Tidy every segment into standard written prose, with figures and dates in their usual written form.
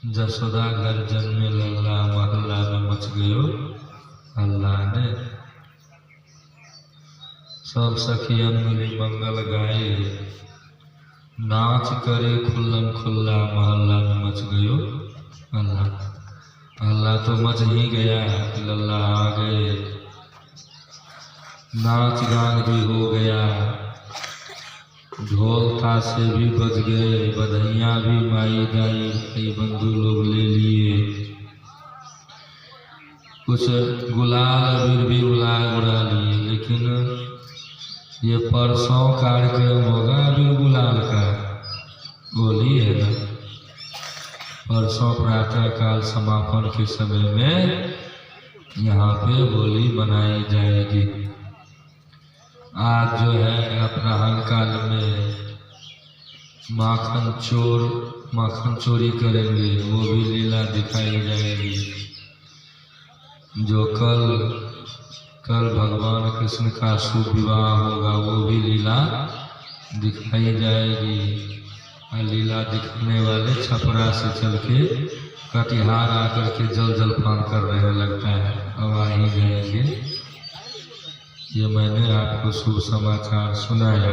जसोदा घर जन्मे लल्ला, महल्ला में मच गयो अल्लाह ने। सब सखियन मिली मंगल गाए, नाच करे खुल्लम खुल्ला, महल्ला में मच गयो अल्लाह। अल्लाह तो मच ही गया कि लल्ला आ गए, नाच गान भी हो गया, ढोल ताशे भी बज गए, बधाइयाँ भी माई दाई भाई बंधु लोग ले लिए, कुछ गुलाल अबीर भी उड़ा लिए। लेकिन ये परसों कार्यक्रम होगा अबीर गुलाल का, होली है ना। परसों प्रातः काल समापन के समय में यहाँ पे होली मनाई जाएगी। आज जो है अपराह्न काल में माखन चोरी करेंगे, वो भी लीला दिखाई जाएगी। जो कल भगवान कृष्ण का शुभ विवाह होगा, वो भी लीला दिखाई जाएगी। लीला दिखने वाले छपरा से चल के कटिहार आकर के जलपान कर रहे लगता है, अब आ ही जाएंगे। ये मैंने आपको शुभ समाचार सुनाया।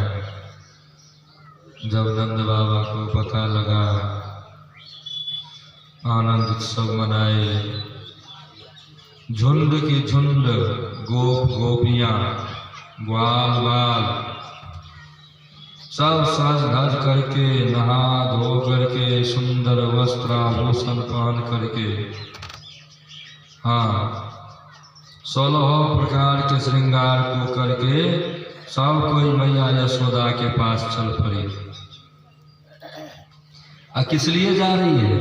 जब नंद बाबा को पता लगा, आनंद उत्सव मनाए, झुंड की झुंड गोप गोपियां ग्वाल बाल सब सज धज करके, नहा धो करके, सुंदर वस्त्राभूषण पहन करके, हाँ 16 प्रकार के श्रृंगार को करके सब कोई मैया यशोदा के पास चल पड़ी। किस लिए जा रही है?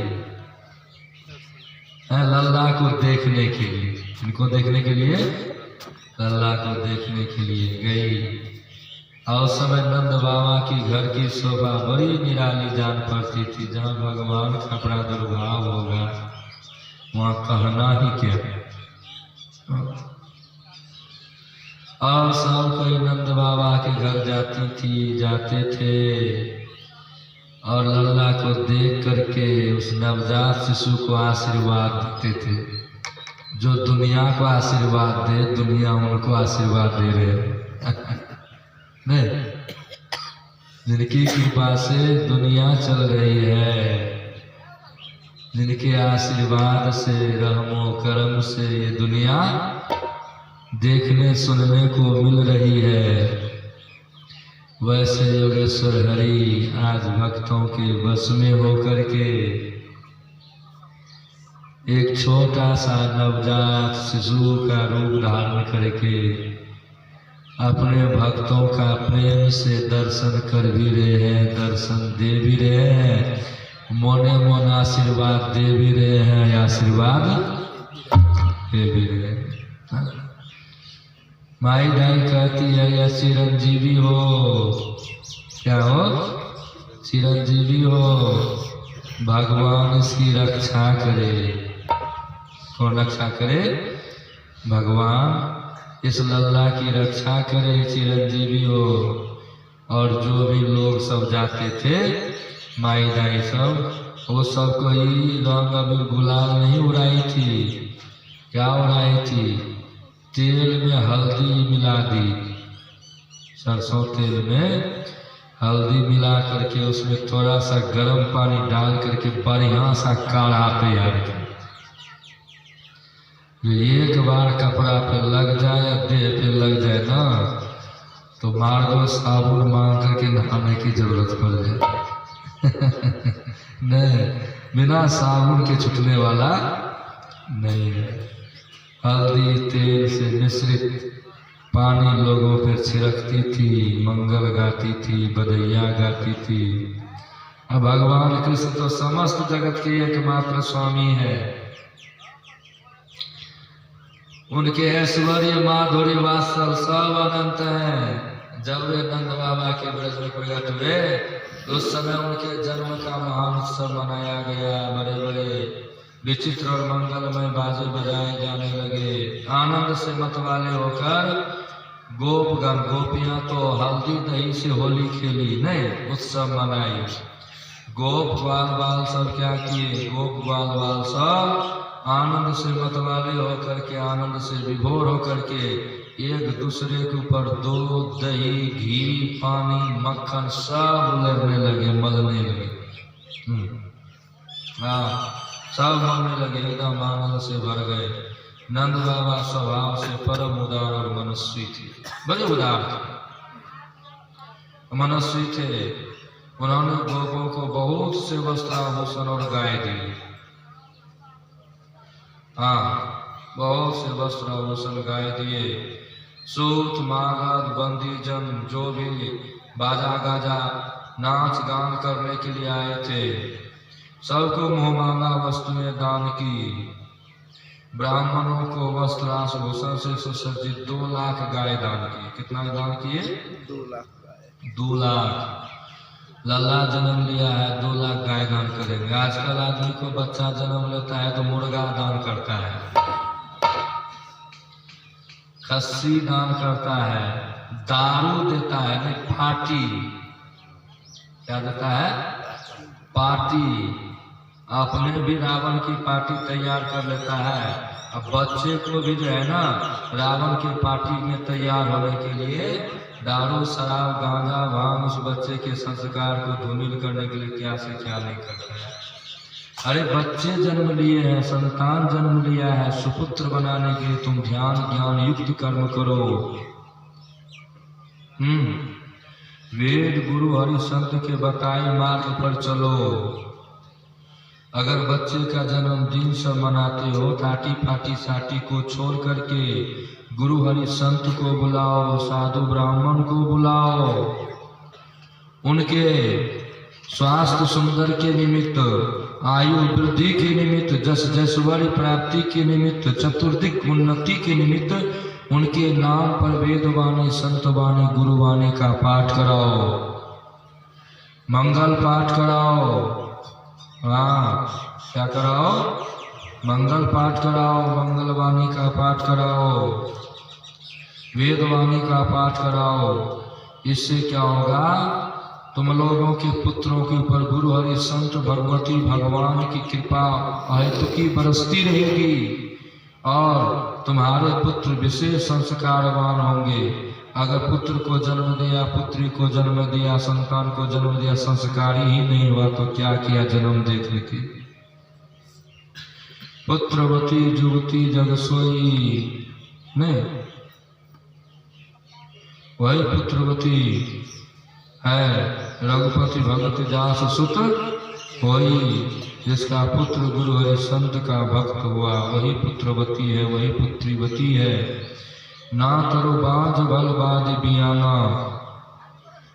लल्ला को देखने के लिए। इनको देखने के लिए, लल्ला को देखने के लिए गई। और समय नंद बाबा की घर की शोभा बड़ी निराली जान पड़ती थी। जहाँ भगवान का प्रादुर्भाव होगा वहाँ कहना ही क्या। और सब कोई नंद बाबा के घर जाते थे और लल्ला को देख करके उस नवजात शिशु को आशीर्वाद देते थे। जो दुनिया को आशीर्वाद दे, दुनिया उनको आशीर्वाद दे रहे नहीं, जिनकी कृपा से दुनिया चल रही है, जिनके आशीर्वाद से, रहमो करम से ये दुनिया देखने सुनने को मिल रही है, वैसे योगेश्वर हरि आज भक्तों के बस में होकर के एक छोटा सा नवजात शिशु का रूप धारण करके अपने भक्तों का प्रेम से दर्शन कर भी रहे हैं, दर्शन दे भी रहे हैं, मोने मन आशीर्वाद दे भी रहे हैं, आशीर्वाद दे भी रहे हैं। माई दाई कहती है या चिरंजीवी हो, क्या हो? चिरंजीवी हो, भगवान इसकी रक्षा करे। कौन रक्षा करे? भगवान इस लल्ला की रक्षा करे, चिरंजीवी हो। और जो भी लोग सब जाते थे, माई दाई सब, वो सब कोई रंग अबीर गुलाल नहीं उड़ाई थी। क्या उड़ाई थी? तेल में हल्दी मिला दी, सरसों तेल में हल्दी मिला करके उसमें थोड़ा सा गर्म पानी डाल करके बढ़िया सा काढ़ा तैयार किया। एक बार कपड़ा पे लग जाए, देह पे लग जाए ना, तो मार्गो साबुन मांग करके नहाने की जरूरत पड़ जाए नहीं, बिना साबुन के छूटने वाला नहीं है। हल्दी तेल से मिश्रित पानी लोगों पर छिड़कती थी, मंगल गाती थी, बधैया गाती थी। अब भगवान कृष्ण तो समस्त जगत के एकमात्र स्वामी है। उनके ऐश्वर्य माधुर्य वात्सल सब अनंत हैं। जब वे नंद बाबा के ब्रज में प्रकट हुए, उस समय उनके जन्म का महान उत्सव मनाया गया। बड़े बड़े विचित्र और मंगलमय बाजे बजाए जाने लगे। आनंद से मतवाले होकर गोपगण गोपियां तो हल्दी दही से होली खेली, नहीं उत्सव मनाई। गोप ग्वाल बाल सब क्या किए? गोप ग्वाल बाल सब आनंद से मतवाले होकर के, आनंद से विभोर होकर के एक दूसरे के ऊपर दूध, दही, घी, पानी, मक्खन सब उलरने लगे, मलने लगे। हाँ, सब मलने लगे, एकदम आनंद से भर गए। नंद बाबा स्वभाव से परम उदार और मनस्वी थे, बड़े उदार थे, मनस्वी थे। उन्होंने गोपों को बहुत से वस्त्राभूषण और गाय दिए। हाँ, बहुत से वस्त्राभूषण गाय दिए। सूत, मागध, बंदी जन जो भी बाजा गाजा नाच गान करने के लिए आए थे, सबको मोहमांगा वस्तुएं दान की। ब्राह्मणों को वस्त्राभूषण से सुसज्जित 2 लाख गाय दान की। कितना दान किए? 2 लाख गाय। 2 लाख। लल्ला जन्म लिया है, 2 लाख गाय दान करेंगे। आजकल आदमी को बच्चा जन्म लेता है तो मुर्गा दान करता है, खस्सी दान करता है, दारू देता है, नहीं पार्टी, क्या देता है? पार्टी। अपने भी रावण की पार्टी तैयार कर लेता है। अब बच्चे को भी जो है ना, रावण की पार्टी में तैयार होने के लिए दारू, शराब, गांजा, भांग उस बच्चे के संस्कार को धूमिल करने के लिए क्या से क्या नहीं करते हैं। अरे बच्चे जन्म लिए हैं, संतान जन्म लिया है, सुपुत्र बनाने के लिए तुम ध्यान ज्ञान युक्त कर्म करो। वेद गुरु हरि संत के बताए मार्ग पर चलो। अगर बच्चे का जन्मदिन सब मनाते हो, टाटी फाटी साटी को छोड़ करके गुरु हरि संत को बुलाओ, साधु ब्राह्मण को बुलाओ, उनके स्वास्थ्य सुंदर के निमित्त, आयु वृद्धि के निमित्त, जस जसवरी प्राप्ति के निमित्त, चतुर्दिक उन्नति के निमित्त उनके नाम पर वेदवाणी, संतवाणी, गुरुवाणी का पाठ कराओ, मंगल पाठ कराओ। हाँ, क्या कराओ? मंगल पाठ कराओ, मंगलवाणी का पाठ कराओ, वेदवाणी का पाठ कराओ। इससे क्या होगा? तुम लोगों के पुत्रों के ऊपर गुरु हरि संत भगवती भगवान की कृपा अहेतुकी बरसती रहेगी और तुम्हारे पुत्र विशेष संस्कारवान होंगे। अगर पुत्र को जन्म दिया, पुत्री को जन्म दिया, संतान को जन्म दिया, संस्कारी ही नहीं हुआ तो क्या किया जन्म दे करके? पुत्रवती जुवती जग सोई, नहीं वही पुत्रवती है। रघुपति भगत जास सुत होई, जिसका पुत्र गुरु हरि संत का भक्त हुआ वही पुत्रवती है, वही पुत्रीवती है। ना तरो बांझ भल बादि बियाना,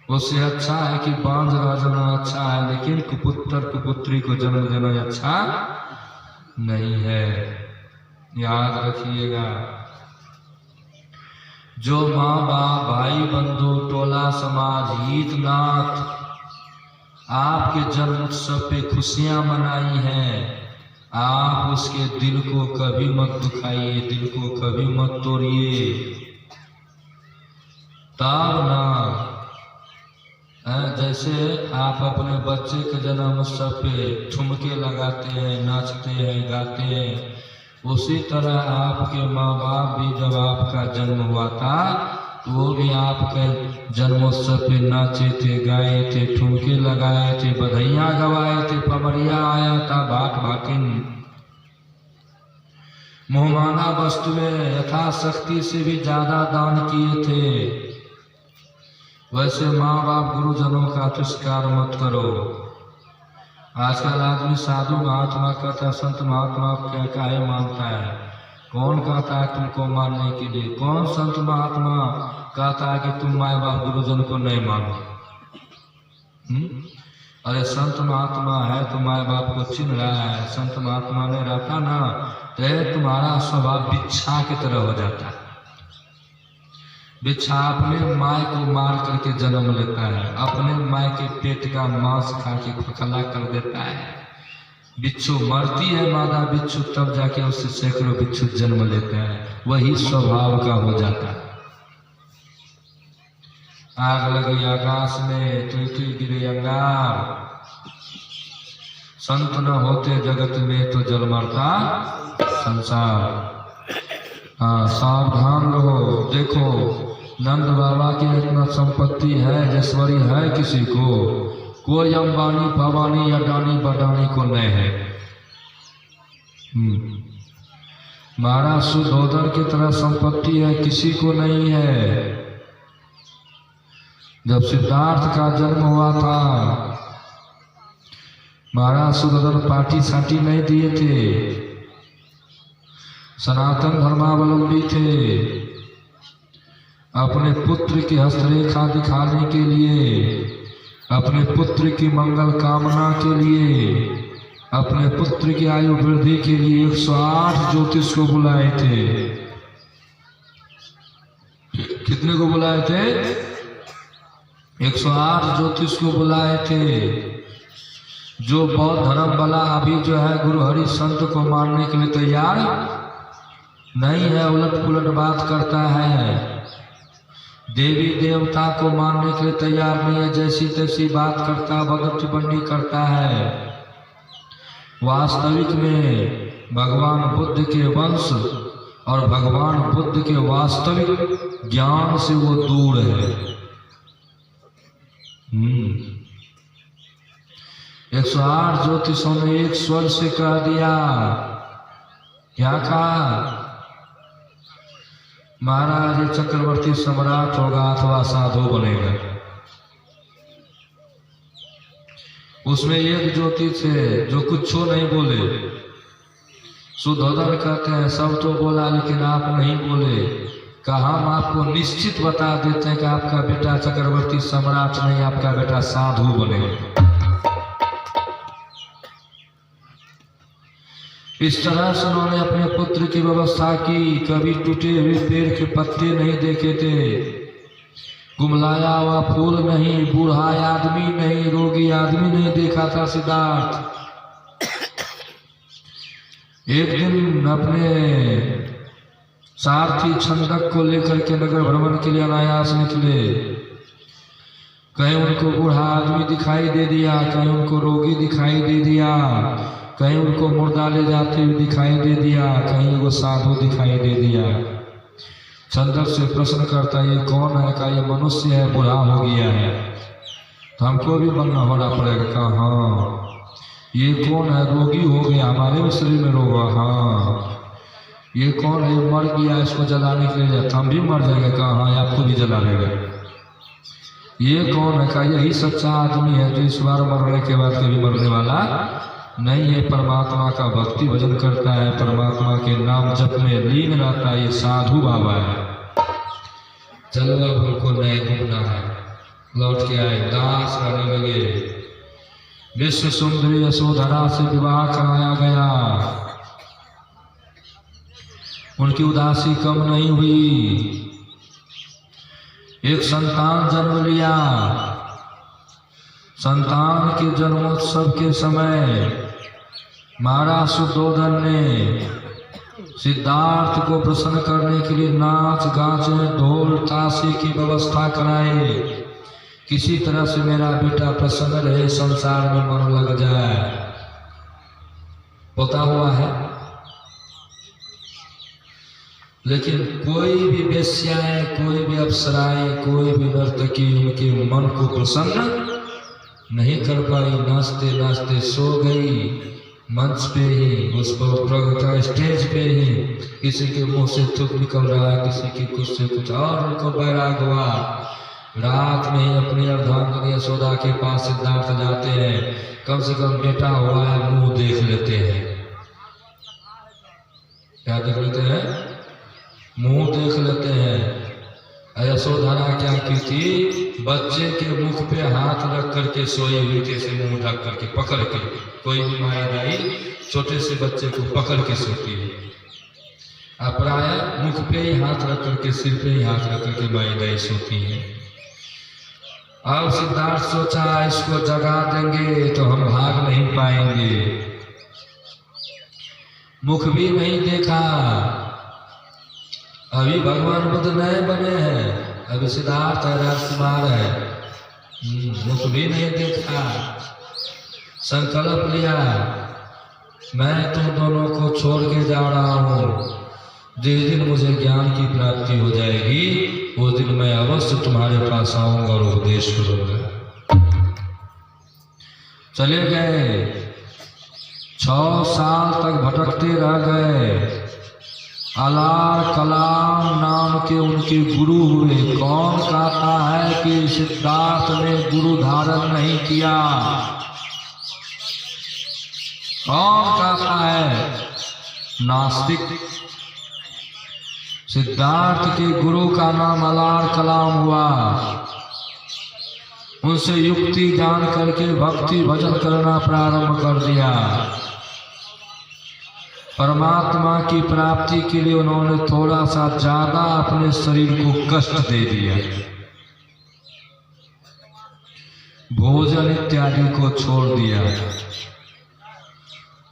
उससे अच्छा है कि बांझ राजना अच्छा है, लेकिन कुपुत्र कुपुत्री को जन्म देना अच्छा नहीं है। याद रखिएगा, जो माँ बाप, भाई बंधु, टोला समाज, हितनाथ आपके जन्म उत्सव पे खुशियां मनाई हैं, आप उसके दिल को कभी मत दुखाइए, दिल को कभी मत तोड़िए। तब ना जैसे आप अपने बच्चे के जन्म उत्सव पे ठुमके लगाते हैं, नाचते हैं, गाते हैं, उसी तरह आपके माँ बाप भी जब आपका जन्म हुआ था वो भी आपके जन्मोत्सव पे नाचे थे, गाए थे, ठुमके लगाए थे, बधाइयाँ गवाए थे, पमरिया आया था, भाट भाटिन मोहमाना वस्तुएं यथाशक्ति से भी ज्यादा दान किए थे। वैसे माँ बाप गुरुजनों का तिरस्कार मत करो। आजकल आदमी साधु महात्मा कहता है, संत महात्मा क्या काहे मानता है? कौन कहता है तुमको मानने के लिए? कौन संत महात्मा कहता है कि तुम माँ बाप गुरुजन को नहीं मानो? अरे संत महात्मा है तो माँ बाप को चिन्ह रहा है। संत महात्मा नहीं रहता ना तो तुम्हारा स्वभाव बिच्छा की तरह हो जाता है। बिच्छा अपने माँ को मार करके जन्म लेता है, अपने माँ के पेट का मांस खा के खोखला कर देता है। बिच्छू मरती है मादा बिच्छू, तब जाके उससे सैकड़ों बिच्छू जन्म लेते हैं, वही स्वभाव का हो जाता है। आग लगी आकाश में, तुई तुई गिरे अंगार, संत न होते जगत में तो जल मरता संसार। हाँ, सावधान रहो। देखो नंद बाबा की इतना संपत्ति है, ऐश्वर्य है किसी को, कोई अंबानी भवानी अडानी बडानी को नहीं है। महाराज सुधोधन की तरह संपत्ति है, किसी को नहीं है। जब सिद्धार्थ का जन्म हुआ था, महाराज सुधोधन पार्टी साटी नहीं दिए थे, सनातन धर्मावलंबी थे। अपने पुत्र की हस्तरेखा दिखाने के लिए, अपने पुत्र की मंगल कामना के लिए, अपने पुत्र की आयु वृद्धि के लिए 108 ज्योतिष को बुलाए थे। कितने को बुलाए थे? 108 ज्योतिष को बुलाए थे। जो बौद्ध धर्म वाला अभी जो है गुरु हरि संत को मानने के लिए तैयार नहीं है, उलट पुलट बात करता है, देवी देवता को मानने के लिए तैयार नहीं है, जैसी तैसी बात करता, भगत टिप्पणी करता है। वास्तविक में भगवान बुद्ध के वंश और भगवान बुद्ध के वास्तविक ज्ञान से वो दूर है। 108 ज्योतिषों ने एक स्वर से कह दिया, क्या कहा? महाराज ये चक्रवर्ती सम्राट होगा अथवा साधु बनेगा। उसमें एक ज्योति थे जो कुछ नहीं बोले। सुधोधन कहते हैं सब तो बोला लेकिन आप नहीं बोले। कहा हम आपको निश्चित बता देते हैं कि आपका बेटा चक्रवर्ती सम्राट नहीं, आपका बेटा साधु बनेगा। इस तरह से उन्होंने अपने पुत्र की व्यवस्था की। कभी टूटे हुए पेड़ के पत्ते नहीं देखे थे, गुमलाया हुआ फूल नहीं, बूढ़ा आदमी नहीं, रोगी आदमी नहीं देखा था सिद्धार्थ। एक दिन अपने सारथी छंदक को लेकर के नगर भ्रमण के लिए अनायास निकले। कहीं उनको बूढ़ा आदमी दिखाई दे दिया, कहीं उनको रोगी दिखाई दे दिया, कहीं उनको मुर्दा ले जाते हुए दिखाई दे दिया, कहीं वो साधु दिखाई दे दिया। चंदक से प्रश्न करता ये कौन है? का ये मनुष्य है, बूढ़ा हो गया है, तो हमको भी बनना होना पड़ेगा। कहा हाँ। ये कौन है? रोगी हो गया, हमारे भी शरीर में रोग। हाँ। ये कौन है? मर गया, इसको जलाने के लिए हम भी मर जाएंगे। कहा हाँ, आपको भी जला लेगा। ये कौन है? का यही सच्चा आदमी है जो इस बार मरने के बाद कभी मरने वाला नहीं है, परमात्मा का भक्ति भजन करता है, परमात्मा के नाम जप में लीन रहता है, ये साधु बाबा है। चलो अब हमको नहीं घूमना है। लौट के आए, दास रहने लगे। विश्व सुंदरी यशोधरा से विवाह कराया गया। उनकी उदासी कम नहीं हुई। एक संतान जन्म लिया। संतान के जन्मोत्सव के समय महाराज सुधोधन ने सिद्धार्थ को प्रसन्न करने के लिए नाच गाचे ढोल ताशे की व्यवस्था कराए। किसी तरह से मेरा बेटा प्रसन्न रहे, संसार में मन लग जाए। होता हुआ है। लेकिन कोई भी वेश्याएं, कोई भी अप्सराएं, कोई भी नर्तकी उनके मन को प्रसन्न नहीं कर पाई। नाचते नाचते सो गई मंच पे ही, उस पर स्टेज पे ही। किसी के मुंह से थूक निकल रहा है, किसी के कुछ से कुछ, और उनको बैराग हुआ। रात में ही अपनी अर्धांगिनी यशोदा के पास सिद्धार्थ जाते हैं। कम से कम बेटा हुआ है, मुंह देख लेते हैं। क्या देख लेते हैं? मुंह देख लेते हैं। यशोधरा क्या की थी? बच्चे के मुख पे हाथ रख करके सोई हुई थी, से मुंह ढक करके पकड़ के। कोई भी माई दाई छोटे से बच्चे को पकड़ के सोती है। अब प्राय मुख पे ही हाथ रख करके, सिर पे ही हाथ रख करके माई दाई सोती है। अब सिद्धार्थ सोचा इसको जगा देंगे तो हम भाग नहीं पाएंगे। मुख भी नहीं देखा। अभी भगवान बुद्ध नए बने हैं, अभी सिद्धार्थ है, राजकुमार है। मुख भी नहीं देखा। संकल्प लिया, मैं तुम दोनों को छोड़ के जा रहा हूँ। जिस दिन मुझे ज्ञान की प्राप्ति हो जाएगी उस दिन मैं अवश्य तुम्हारे पास आऊंगा और उपदेश करूंगा। चले गए, 6 साल तक भटकते रह गए। अलार कलाम नाम के उनके गुरु हुए। कौन कहता है कि सिद्धार्थ ने गुरु धारण नहीं किया? कौन कहता है? नास्तिक। सिद्धार्थ के गुरु का नाम अलार कलाम हुआ। उनसे युक्ति जान करके भक्ति भजन करना प्रारंभ कर दिया। परमात्मा की प्राप्ति के लिए उन्होंने थोड़ा सा ज्यादा अपने शरीर को कष्ट दे दिया। भोजन इत्यादि को छोड़ दिया।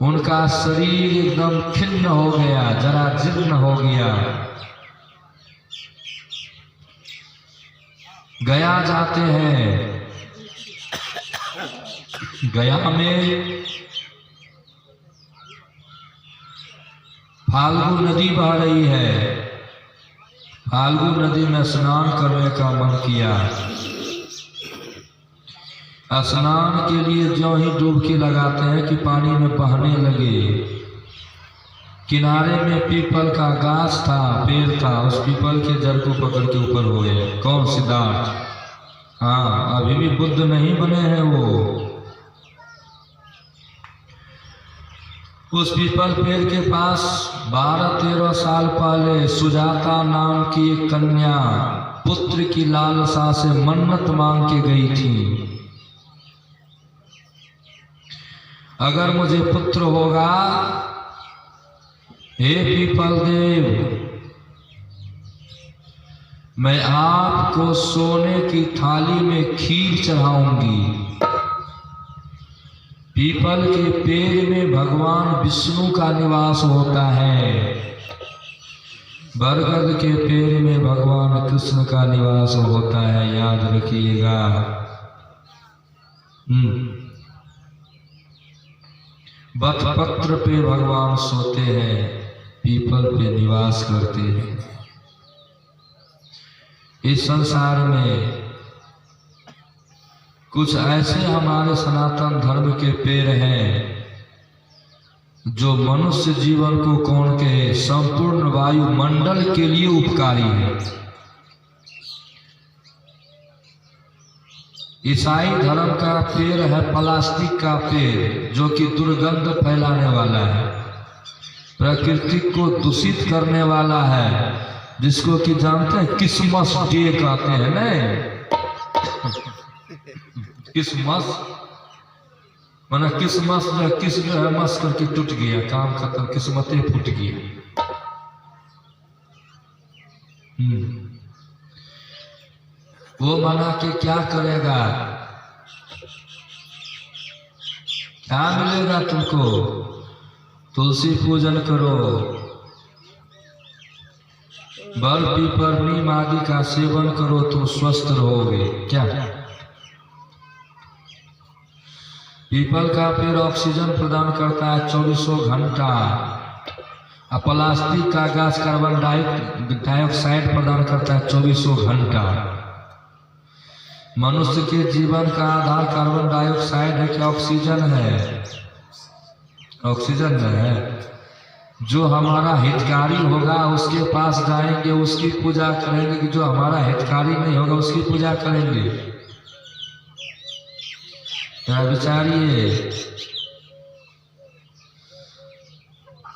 उनका शरीर एकदम खिन्न हो गया, जरा जीर्ण हो गया। गया जाते हैं। गया में फाल्गु नदी बह रही है। फाल्गु नदी में स्नान करने का मन किया। स्नान के लिए ज्यों ही डुबकी लगाते हैं कि पानी में बहने लगे। किनारे में पीपल का गाछ था, पेड़ था। उस पीपल के जड़ को पकड़ के ऊपर हो गए। कौन? सिद्धार्थ। हाँ, अभी भी बुद्ध नहीं बने हैं वो। उस पीपल पेड़ के पास 12-13 साल पहले सुजाता नाम की एक कन्या पुत्र की लालसा से मन्नत मांग के गई थी। अगर मुझे पुत्र होगा, हे पीपल देव, मैं आपको सोने की थाली में खीर चढ़ाऊंगी। पीपल के पेड़ में भगवान विष्णु का निवास होता है। बरगद के पेड़ में भगवान कृष्ण का निवास होता है, याद रखिएगा। बतपत्र पे भगवान सोते हैं, पीपल पे निवास करते हैं। इस संसार में कुछ ऐसे हमारे सनातन धर्म के पेड़ हैं जो मनुष्य जीवन को कौन के संपूर्ण वायुमंडल के लिए उपकारी है। ईसाई धर्म का पेड़ है प्लास्टिक का पेड़, जो कि दुर्गंध फैलाने वाला है, प्रकृति को दूषित करने वाला है, जिसको कि जानते हैं क्रिसमस डे कहते हैं ना। क्रिसमस माना क्रिसमस जो किस्म है मस करके टूट गया, काम खत्म, किस्मतें फूट गई। वो मना के क्या करेगा? क्या मिलेगा तुमको? तुलसी पूजन करो, बल पीपल नीम आदि का सेवन करो, तुम स्वस्थ रहोगे। क्या? पीपल का पेड़ ऑक्सीजन प्रदान करता है 2400 घंटा। और प्लास्टिक का गाछ कार्बन डाइऑक्साइड प्रदान करता है 2400 घंटा। मनुष्य के जीवन का आधार कार्बन डाइऑक्साइड है कि ऑक्सीजन है? ऑक्सीजन है। जो हमारा हितकारी होगा उसके पास जाएंगे, उसकी पूजा करेंगे, कि जो हमारा हितकारी नहीं होगा उसकी पूजा करेंगे। क्या विचारिए?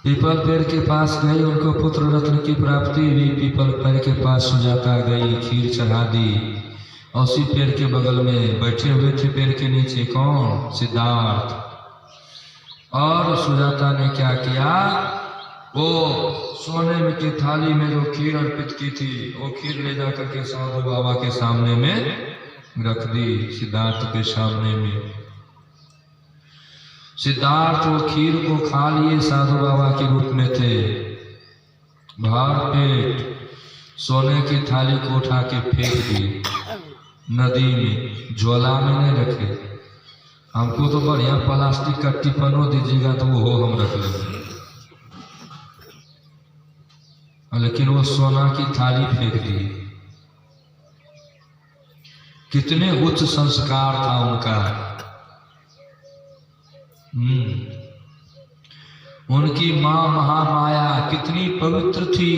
पीपल पेड़ के पास गई, उनको पुत्र रत्न की प्राप्ति हुई। पीपल पेड़ के पास सुजाता गई, खीर चढ़ा दी। और उसी पेड़ के बगल में बैठे हुए थे, पेड़ के नीचे कौन? सिद्धार्थ। और सुजाता ने क्या किया? वो सोने में की थाली में जो खीर अर्पित की थी, वो खीर ले जा करके साधु बाबा के सामने में रख दी, सिद्धार्थ के सामने में। सिद्धार्थ वो खीर को खा लिए, साधु बाबा के रूप में थे। भर पेट सोने की थाली को उठा के फेंक दी नदी में, ज्वाला में नहीं रखे। हमको तो बढ़िया प्लास्टिक का टिफनो दीजिएगा तो वो हम रख लेंगे, लेकिन वो सोना की थाली फेंक दी। कितने उच्च संस्कार था उनका। उनकी मां महामाया कितनी पवित्र थी,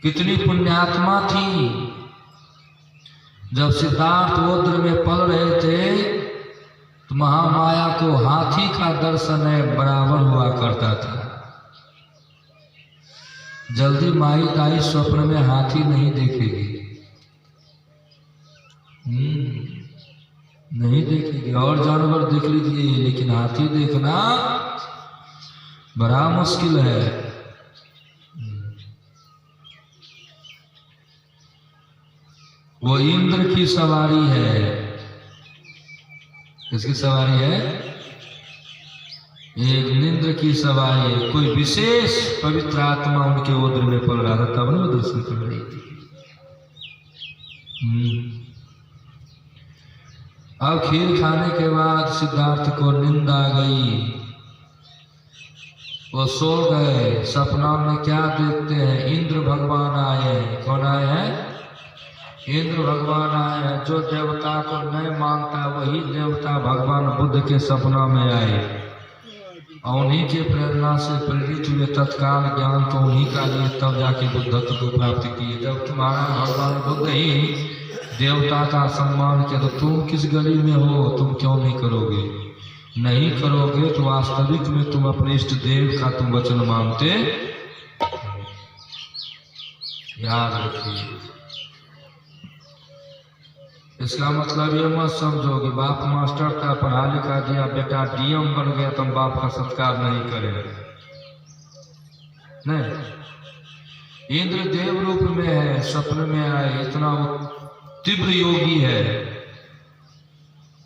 कितनी पुण्यात्मा थी। जब सिद्धार्थ ओद्र में पल रहे थे तो महामाया को हाथी का दर्शन बराबर हुआ करता था। जल्दी माई ताई स्वप्न में हाथी नहीं देखेगी, नहीं देखेगी। और जानवर देख लीजिए, लेकिन हाथी देखना बड़ा मुश्किल है। वो इंद्र की सवारी है। किसकी सवारी है? एक इंद्र की सवारी है। कोई विशेष पवित्र आत्मा उनके ओद्र में पड़ रहा था, तब वो दर्शन कर रही थी। अब खीर खाने के बाद सिद्धार्थ को नींद आ गई, वो सो गए। सपना में क्या देखते हैं? इंद्र भगवान आए। कौन आए हैं? इंद्र भगवान आए हैं। जो देवता को नहीं मानता वही देवता भगवान बुद्ध के सपना में आए और उन्हीं के प्रेरणा से प्रेरित हुए। तत्काल ज्ञान तो उन्हीं का लिए, तब जाके बुद्धत्व को प्राप्त किए। जब तुम्हारा भगवान बुद्ध ही देवता का सम्मान किया तो तुम किस गली में हो? तुम क्यों नहीं करोगे? नहीं करोगे तो वास्तविक में तुम अपने इष्ट देव का तुम वचन मानते। याद रखिए, इसका मतलब ये मत समझो कि बाप मास्टर था, पढ़ा लिखा दिया, बेटा डीएम बन गया तो बाप का सत्कार नहीं करेगा। नहीं, इंद्र देव रूप में है, सपने में आए। इतना तीव्र योगी है,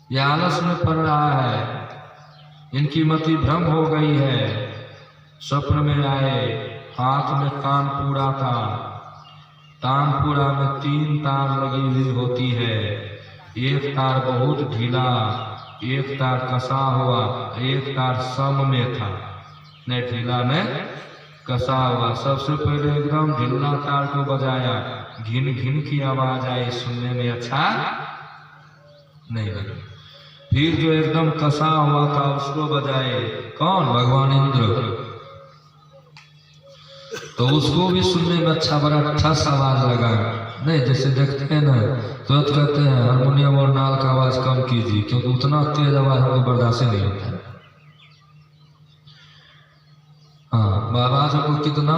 ये आलस में पड़ रहा है, इनकी मति भ्रम हो गई है। स्वप्न में आए, हाथ में तानपूरा था। तानपूरा में 3 तार लगी हुई होती है। एक तार बहुत ढीला, एक तार कसा हुआ, एक तार सम में था, न ढीला न कसा हुआ। सबसे पहले एकदम ढीला तार को बजाया, घिन घिन की आवाज आई, सुनने में अच्छा नहीं लगा। फिर जो एकदम कसा हुआ था उसको बजाए। कौन? भगवान इंद्र। तो उसको भी सुनने में अच्छा, बड़ा ठस आवाज लगा। नहीं, जैसे देखते हैं ना तुरंत कहते हैं हारमोनियम और नाल का आवाज कम कीजिए, क्योंकि उतना तेज आवाज हमको बर्दाश्त नहीं होता है। हाँ, आवाज को कितना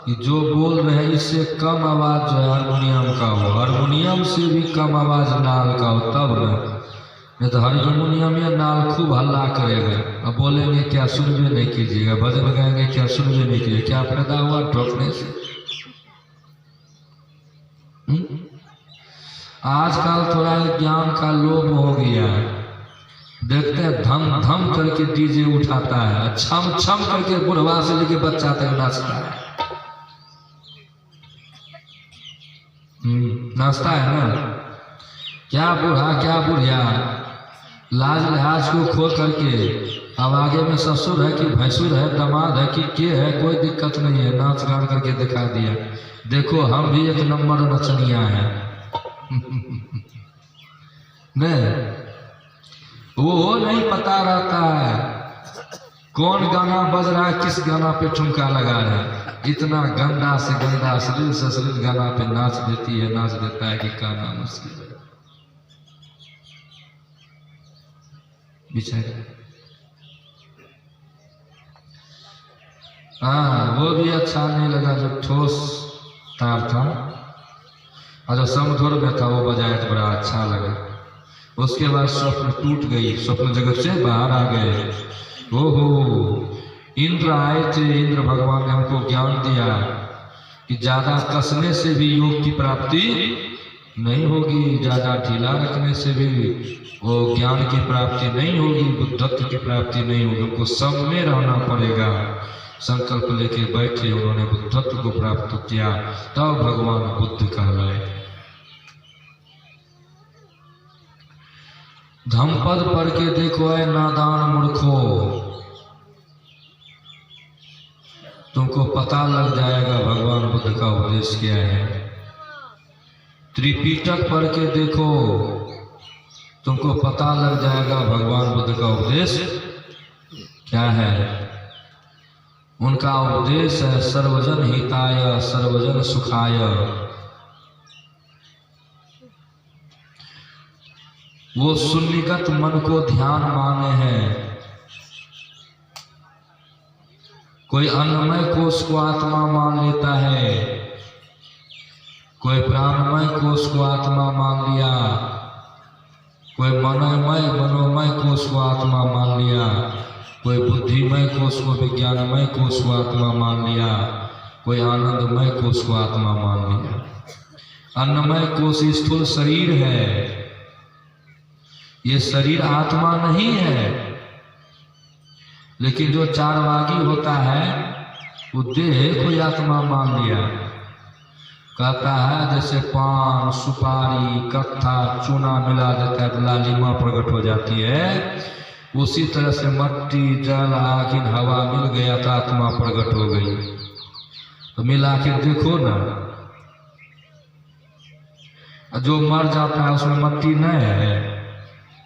कि जो बोल रहे हैं इससे कम आवाज जो है हारमोनियम का हो, हारमोनियम से भी कम आवाज नाल का हो, तब नहीं तो हारमोनियम या नाल खूब हल्ला करेगा। अब बोलेंगे क्या सुनबे नहीं कीजिएगा, भजन गाएंगे क्या सुनबे नहीं कीजिएगा। क्या फायदा हुआ ठोकने से? आजकल थोड़ा ज्ञान का लोभ हो गया है। देखते हैं धम धम करके डीजे उठाता है, छम छम करके बुढ़वा से लेके बच्चा तक नाचता है। नाचता है ना, क्या बूढ़ा क्या बुढ़िया, लाज लिहाज को खो करके। अब आगे में ससुर है कि भैंसुर है, दामाद है कि के है, कोई दिक्कत नहीं है, नाच गान करके दिखा दिया। देखो हम भी एक नंबर नचनिया है। नहीं, वो नहीं पता रहता है कौन गाना बज रहा है, किस गाना पे ठुमका लगा रहा है। इतना गंदा से गंदा अश्लील से अश्लील गाना पे नाच देती है, नाच देता है कि कहना मुश्किल है बेचारे। हाँ, वो भी अच्छा नहीं लगा जो ठोस तार था, और जो समधुर में था वो बजाए तो बड़ा अच्छा लगा। उसके बाद स्वप्न टूट गई, स्वप्न जगत से बाहर आ गए। ओहो, इंद्र आए थे, इंद्र भगवान ने हमको ज्ञान दिया कि ज्यादा कसने से भी योग की प्राप्ति नहीं होगी, ज्यादा ढीला रखने से भी वो ज्ञान की प्राप्ति नहीं होगी, बुद्धत्व की प्राप्ति नहीं होगी। उनको सब में रहना पड़ेगा। संकल्प लेके बैठे, उन्होंने बुद्धत्व को प्राप्त किया, तब भगवान बुद्ध कहलाए। धम्पद पढ़ के देखो है नादान मूर्खो, तुमको पता लग जाएगा भगवान बुद्ध का उपदेश क्या है। त्रिपिटक पढ़ के देखो, तुमको पता लग जाएगा भगवान बुद्ध का उपदेश क्या है। उनका उपदेश है सर्वजन हिताय सर्वजन सुखाय। वो शून्यगत मन को ध्यान माने हैं। कोई अन्नमय कोश को आत्मा मान लेता है, कोई प्राणमय कोश को आत्मा मान लिया, कोई मनोमय कोश को आत्मा मान लिया, कोई बुद्धिमय कोश को विज्ञानमय कोश को आत्मा मान लिया, कोई आनंदमय कोश को आत्मा मान लिया। अन्नमय कोश स्थूल शरीर है, ये शरीर आत्मा नहीं है। लेकिन जो चारवागी होता है वो देह कोई आत्मा मान लिया। कहता है जैसे पान सुपारी कत्था चूना मिला देता है तो लालिमा प्रकट हो जाती है, उसी तरह से मट्टी जल आखिर हवा मिल गया तो आत्मा प्रकट हो गई। तो मिला के देखो ना, जो मर जाता है उसमें मट्टी नहीं है,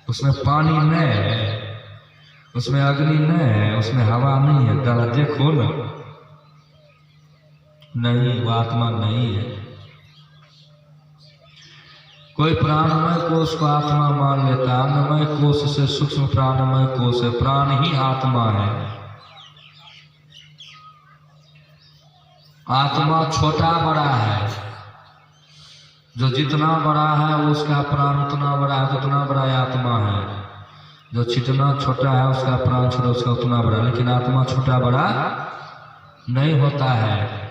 उसमें पानी नहीं है, उसमें अग्नि नहीं है, उसमें हवा नहीं है, जरा देखो ना, नहीं वो आत्मा नहीं है। कोई प्राणमय कोश को आत्मा मान लेता है, अन्नमय कोश से सूक्ष्म प्राणमय कोश है, प्राण ही आत्मा है। आत्मा छोटा बड़ा है, जो जितना बड़ा है उसका प्राण उतना बड़ा है, उतना बड़ा आत्मा है। जो जितना छोटा है उसका प्राण छोटा उसका उतना बड़ा, लेकिन आत्मा छोटा बड़ा नहीं होता है।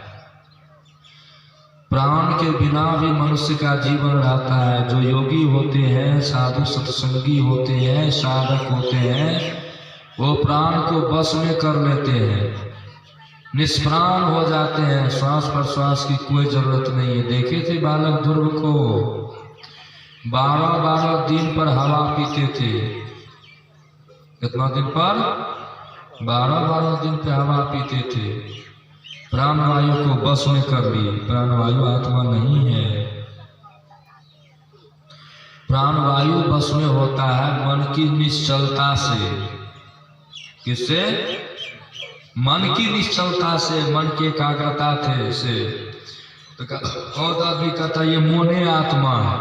प्राण के बिना भी मनुष्य का जीवन रहता है। जो योगी होते हैं, साधु सत्संगी होते हैं, साधक होते हैं, वो प्राण को बस में कर लेते हैं, निष्प्राण हो जाते हैं, श्वास प्रश्वास की कोई जरूरत नहीं है। देखे थे बालक ध्रुव को, 12-12 दिन पर हवा पीते थे। कितना दिन पर? 12-12 दिन पे हवा पीते थे। प्राणवायु को बस में कर लिए। प्राणवायु आत्मा नहीं है। प्राणवायु बस में होता है मन की निश्चलता से। किससे? मन की निश्चलता से, मन की एकाग्रता थे से। तो और आदमी कहता ये मोने आत्मा है,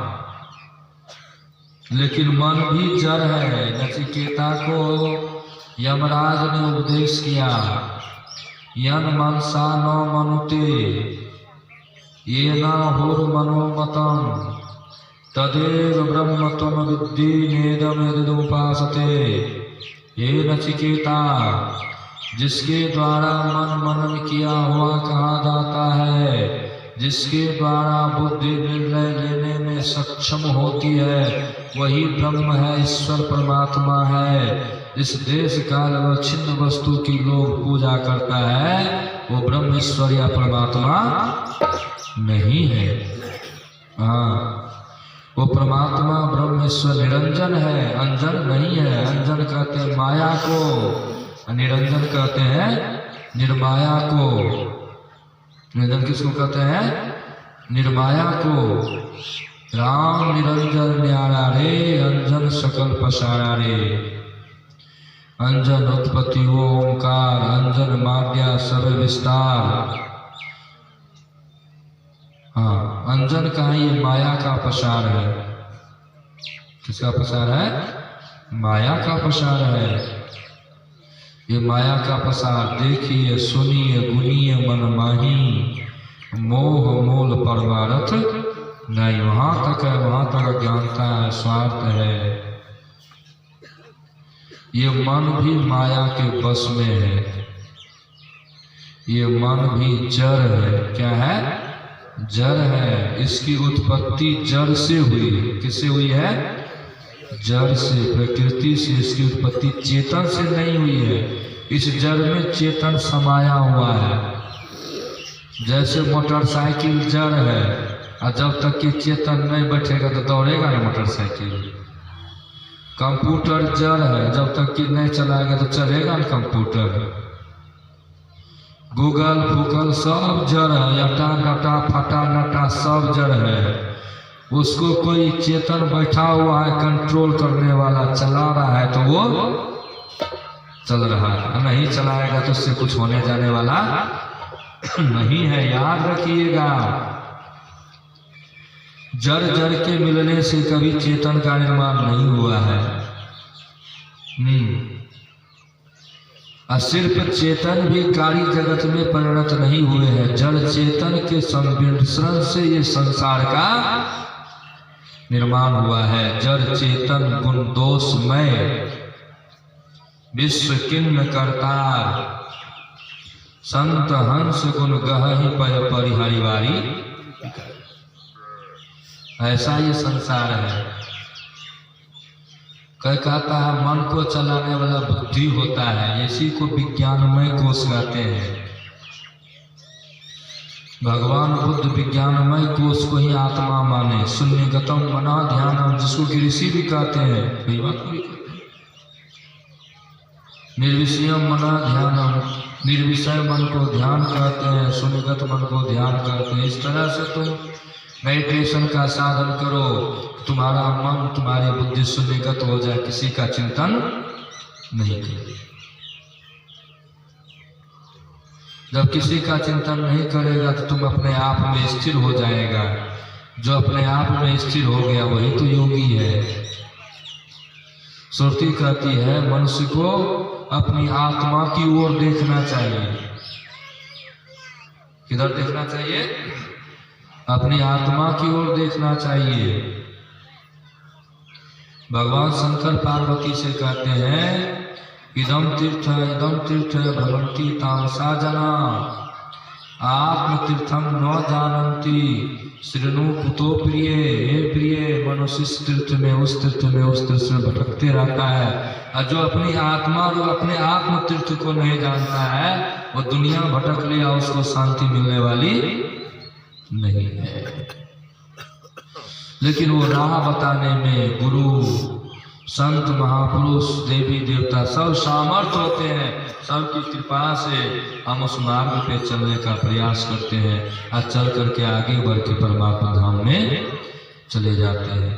लेकिन मन भी जड़ है। नचिकेता को यमराज ने उपदेश किया, यन मनसा नो मनुते ये न हुर मनोमतम तदेव ब्रह्म त्वम विद्धि नेदम यदुपासते। ये नचिकेता, जिसके द्वारा मन मनन किया हुआ कहा जाता है, जिसके द्वारा बुद्धि निर्णय लेने में सक्षम होती है, वही ब्रह्म है, ईश्वर परमात्मा है। इस देश काल व छिन्न वस्तु की लोग पूजा करता है, वो ब्रह्म ईश्वर या परमात्मा नहीं है। हाँ, वो परमात्मा ब्रह्म ईश्वर निरंजन है, अंजन नहीं है। अंजन कहते हैं माया को, निरंजन कहते हैं निर्माया को। निरंजन किसको कहते हैं? निर्माया को। राम निरंजन न्यारा रे, अंजन सकल पसारा रे। अंजन उत्पत्ति ओंकार, अंजन माद्या सब विस्तार। हाँ, अंजन का ये माया का पसार है। किसका पसार है? माया का पसार है। ये माया का पसार देखिए, सुनिए, गुनिए मन माही, मोह मूल परमारथ नहीं। वहां तक है, वहां तक अज्ञानता है, स्वार्थ है। ये मन भी माया के बस में है। ये मन भी जड़ है। क्या है? जड़ है। इसकी उत्पत्ति जड़ से हुई। किससे हुई है? जड़ से, प्रकृति से। इसकी उत्पत्ति चेतन से नहीं हुई है। इस जड़ में चेतन समाया हुआ है। जैसे मोटरसाइकिल जड़ है, और जब तक कि चेतन नहीं बैठेगा तो दौड़ेगा ना मोटरसाइकिल। कंप्यूटर जड़ है, जब तक कि नहीं चलाएगा तो चलेगा ना कंप्यूटर। गूगल फूगल सब जड़ है, अटा डटा फटा नटा सब जड़ है। उसको कोई चेतन बैठा हुआ है कंट्रोल करने वाला, चला रहा है तो वो चल रहा है, नहीं चलाएगा तो उससे कुछ होने जाने वाला नहीं है, याद रखिएगा। जड़ जड़ के मिलने से कभी चेतन का निर्माण नहीं हुआ है। और सिर्फ चेतन भी कार्य जगत में परिणत नहीं हुए हैं, जड़ चेतन के संमिश्रण से ये संसार का निर्माण हुआ है। जड़ चेतन गुण दोषमय विश्व किन्न करतार, संत हंस गुण गहि पय परिहरिवारी। ऐसा ये संसार है। कह कहता है मन को चलाने वाला बुद्धि होता है, इसी को विज्ञानमय कोश कहते हैं। भगवान बुद्ध विज्ञानमय कोश को ही आत्मा माने, शून्यगतम मना ध्यानम, जिसको कि ऋषि भी कहते हैं, निर्विषयम मना ध्यानम, निर्विषय मन को ध्यान कहते हैं, शून्यगत मन को ध्यान कहते हैं। इस तरह से तुम मेडिटेशन का साधन करो, तुम्हारा मन तुम्हारी बुद्धि शून्यगत हो जाए, किसी का चिंतन नहीं करे। जब किसी का चिंतन नहीं करेगा तो तुम अपने आप में स्थिर हो जाएगा। जो अपने आप में स्थिर हो गया वही तो योगी है। श्रुति कहती है मनुष्य को अपनी आत्मा की ओर देखना चाहिए। किधर देखना चाहिए? अपनी आत्मा की ओर देखना चाहिए। भगवान शंकर पार्वती से कहते हैं इदम तीर्थ भवन्ति तामसा जना, आत्म तीर्थम न जानन्ति श्रृणु कुतो प्रिय। हे प्रिय, मनुष्य इस तीर्थ में उस तीर्थ में भटकते रहता है, और जो अपनी आत्मा और अपने आत्म तीर्थ को नहीं जानता है वो दुनिया भटक लिया, उसको शांति मिलने वाली नहीं है। लेकिन वो राह बताने में गुरु संत महापुरुष देवी देवता सब सामर्थ होते हैं। सबकी कृपा से हम उस मार्ग पे चलने का प्रयास करते हैं और चल करके आगे बढ़ के परमात्मा धाम में चले जाते हैं।